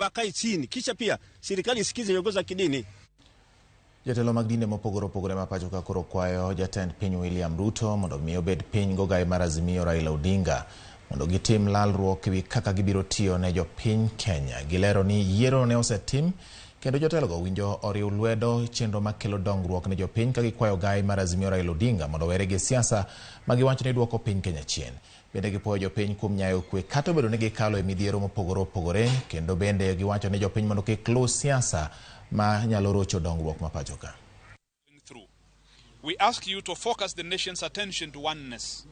wakae chini, kisha pia serikali isikize viongozi wa kidini. Jotelo mag dinde mopogore opogore ma pacho ka koro kwayo jatend piny William Ruto mondo mi obed piny gogai mar Azimio Raila Odinga mondo gitim lalruok ewi kaka gibiro tiyo ne jopiny Kenya. Gilero ni yiero ne osetim kendo jotelo go winjo oriw lwedo chenro makelo dongruok ne jopiny ka gikwayo gai mar Azimio Raila Odinga mondo were gi siasa ma giwacho ni duoko piny Kenya chien. Bende gipuoyo jopiny kuom nyayo kwe kata obedo ni gikalo e midhiero mopogore opogore, kendo bende giwacho ni jopiny mondo kik luw siasa ma nyalo rocho dongruok ma pacho ka. We ask you to focus the nation's attention to oneness,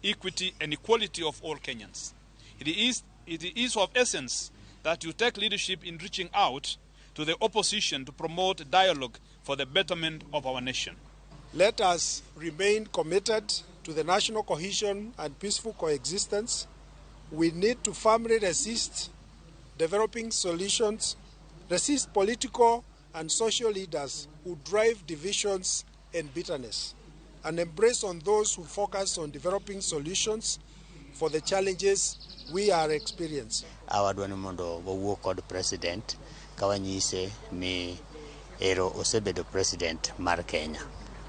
equity and equality of all Kenyans. It is of essence that you take leadership in reaching out to the opposition to promote dialogue for the betterment of our nation. Let us remain committed to the national cohesion and peaceful coexistence. We need to firmly resist developing solutions, resist political and social leaders who drive divisions and bitterness, and embrace on those who focus on developing solutions for the challenges we are experiencing. Awadwani mondo wawuo kod president kawanyise ni ero osebedo president mar Kenya.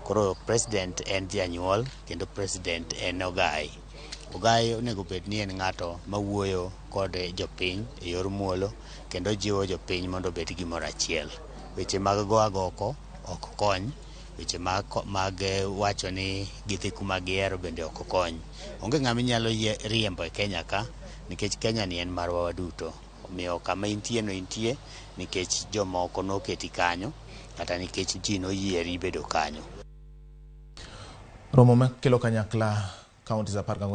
Koro president en janyuol kendo president en ogai. Ogai onego bed ni en ng'ato mawuoyo kod jopiny e yor muolo kendo jiwo jopiny mondo bed gimoro achiel. Weche mag go agoko ok kony, weche mag wacho ni gidhi kuma gihero bende ok kony. Onge ng'ama nyalo riembo e Kenya ka nikech Kenya ni en marwa waduto. Omiyo kama intie no intie nikech jomoko noketi kanyo kata nikech ji noyieri bedo kanyo. Romo makelo kanyakla kaunti za 14